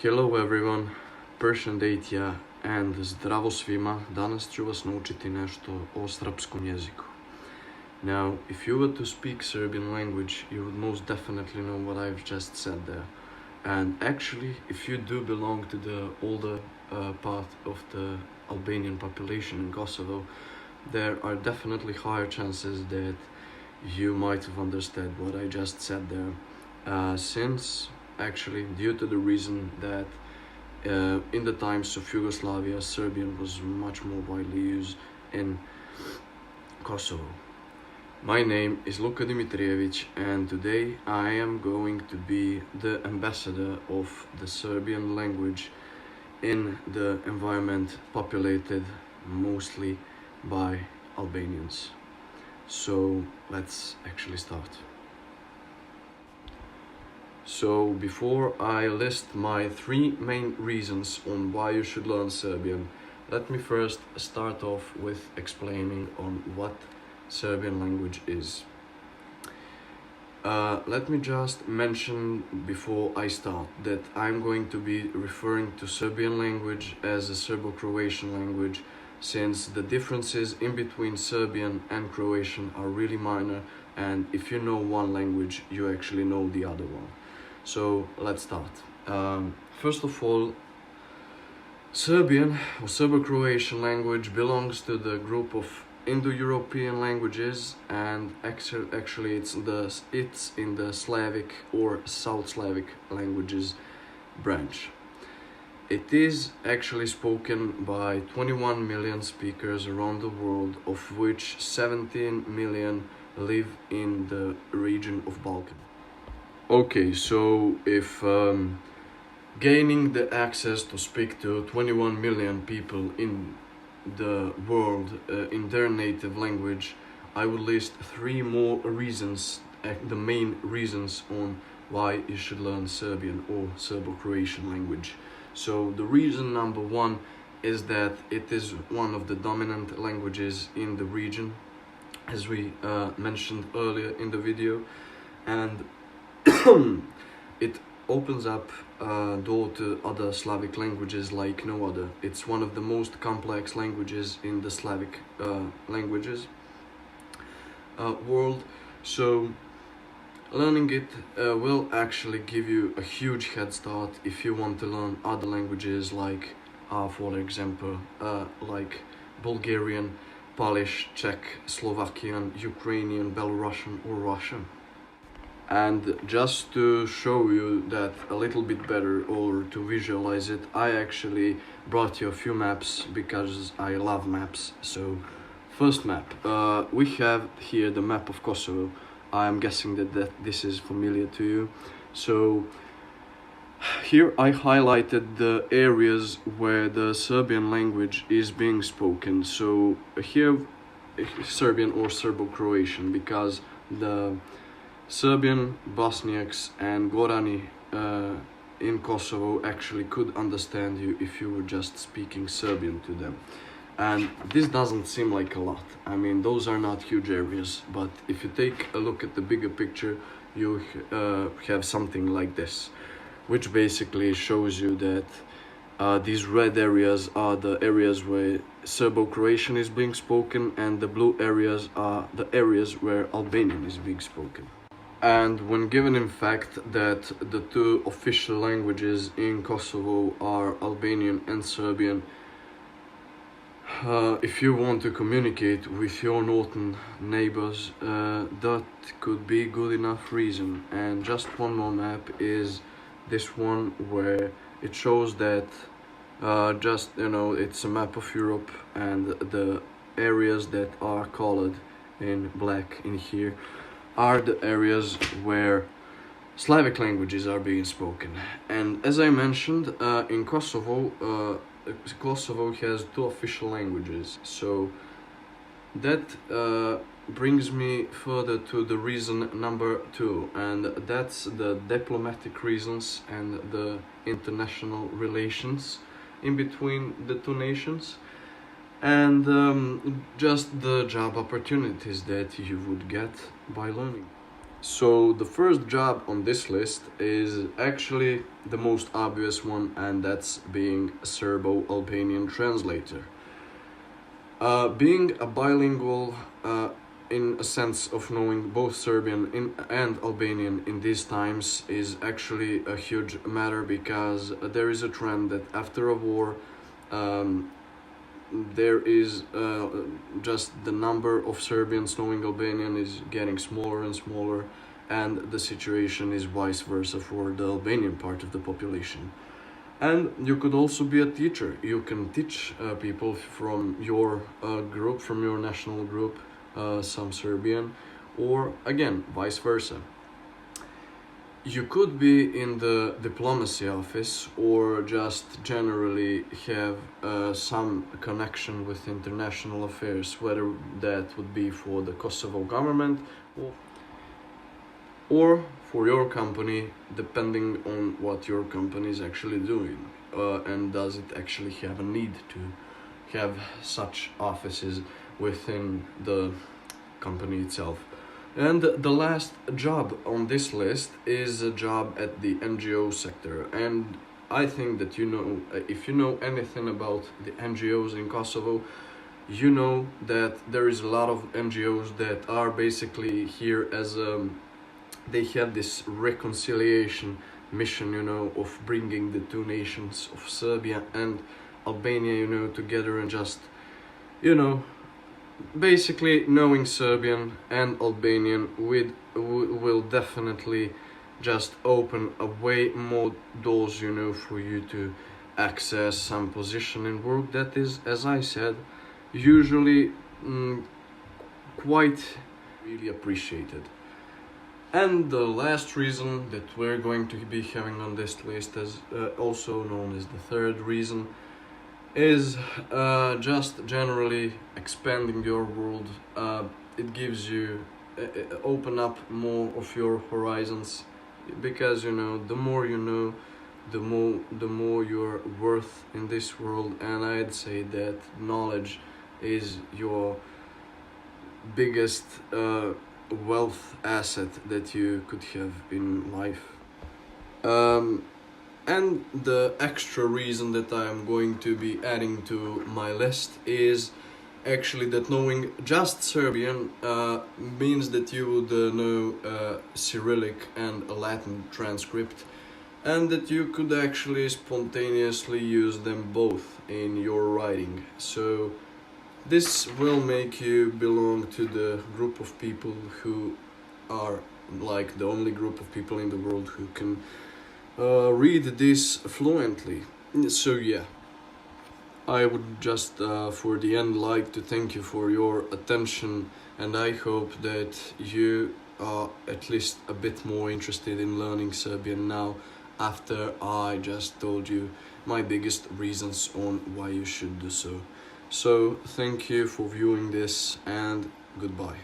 Hello everyone, Persian Dejtja and zdravo svima. Danas ću vas naučiti nešto o srpskom jeziku. Now, if you were to speak Serbian language, you would most definitely know what I've just said there. And actually, if you do belong to the older part of the Albanian population in Kosovo, there are definitely higher chances that you might have understood what I just said there. Since actually, due to the reason that in the times of Yugoslavia, Serbian was much more widely used in Kosovo. My name is Luka Dimitrijević, and today I am going to be the ambassador of the Serbian language in the environment populated mostly by Albanians. So let's actually start. So before I list my three main reasons on why you should learn Serbian, let me first start off with explaining on what Serbian language is. Let me just mention before I start that I'm going to be referring to Serbian language as a Serbo-Croatian language, since the differences in between Serbian and Croatian are really minor, and if you know one language, you actually know the other one. So let's start. First of all, Serbian or Serbo-Croatian language belongs to the group of Indo-European languages, and actually it's in the Slavic or South Slavic languages branch. It is actually spoken by 21 million speakers around the world, of which 17 million live in the region of Balkan. Okay, so if gaining the access to speak to 21 million people in the world in their native language, I would list three more reasons, the main reasons on why you should learn Serbian or Serbo-Croatian language. So the reason number one is that it is one of the dominant languages in the region, as we mentioned earlier in the video, and it opens up a door to other Slavic languages like no other. It's one of the most complex languages in the Slavic languages world. So learning it will actually give you a huge head start if you want to learn other languages like, for example, like Bulgarian, Polish, Czech, Slovakian, Ukrainian, Belarusian or Russian. And just to show you that a little bit better, or to visualize it, I actually brought you a few maps because I love maps. So first map, we have here the map of Kosovo. I'm guessing that this is familiar to you. So here I highlighted the areas where the Serbian language is being spoken. So here Serbian or Serbo-Croatian, because the Serbian, Bosniaks and Gorani in Kosovo actually could understand you if you were just speaking Serbian to them. And this doesn't seem like a lot. I mean, those are not huge areas, but if you take a look at the bigger picture, you have something like this, which basically shows you that these red areas are the areas where Serbo-Croatian is being spoken, and the blue areas are the areas where Albanian is being spoken. And when given in fact that the two official languages in Kosovo are Albanian and Serbian, if you want to communicate with your northern neighbors, that could be good enough reason. And just one more map is this one, where it shows that it's a map of Europe, and the areas that are colored in black in here are the areas where Slavic languages are being spoken. And as I mentioned, in Kosovo, Kosovo has two official languages. So that brings me further to the reason number two, and that's the diplomatic reasons and the international relations in between the two nations, and just the job opportunities that you would get by learning. So the first job on this list is actually the most obvious one, and that's being a Serbo-Albanian translator. Being a bilingual, in a sense of knowing both Serbian and Albanian in these times, is actually a huge matter, because there is a trend that after a war, there is just the number of Serbians knowing Albanian is getting smaller and smaller, and the situation is vice versa for the Albanian part of the population. And you could also be a teacher. You can teach people from your group, from your national group, some Serbian, or again, vice versa. You could be in the diplomacy office, or just generally have some connection with international affairs, whether that would be for the Kosovo government or for your company, depending on what your company is actually doing, and does it actually have a need to have such offices within the company itself. And the last job on this list is a job at the NGO sector. And I think that if you know anything about the NGOs in Kosovo, you know that there is a lot of NGOs that are basically here as they have this reconciliation mission, of bringing the two nations of Serbia and Albania, together, and just, basically knowing Serbian and Albanian will definitely just open a way more doors, for you to access some position in work that is, as I said, usually quite really appreciated. And the last reason that we're going to be having on this list, as also known as the third reason, is just generally expanding your world. It gives you open up more of your horizons, because the more you know, the more you're worth in this world. And I'd say that knowledge is your biggest wealth asset that you could have in life. And the extra reason that I am going to be adding to my list is actually that knowing just Serbian means that you would know Cyrillic and a Latin transcript, and that you could actually spontaneously use them both in your writing. So this will make you belong to the group of people who are like the only group of people in the world who can read this fluently. So yeah, I would just for the end like to thank you for your attention, and I hope that you are at least a bit more interested in learning Serbian now, after I just told you my biggest reasons on why you should do so. So thank you for viewing this, and goodbye.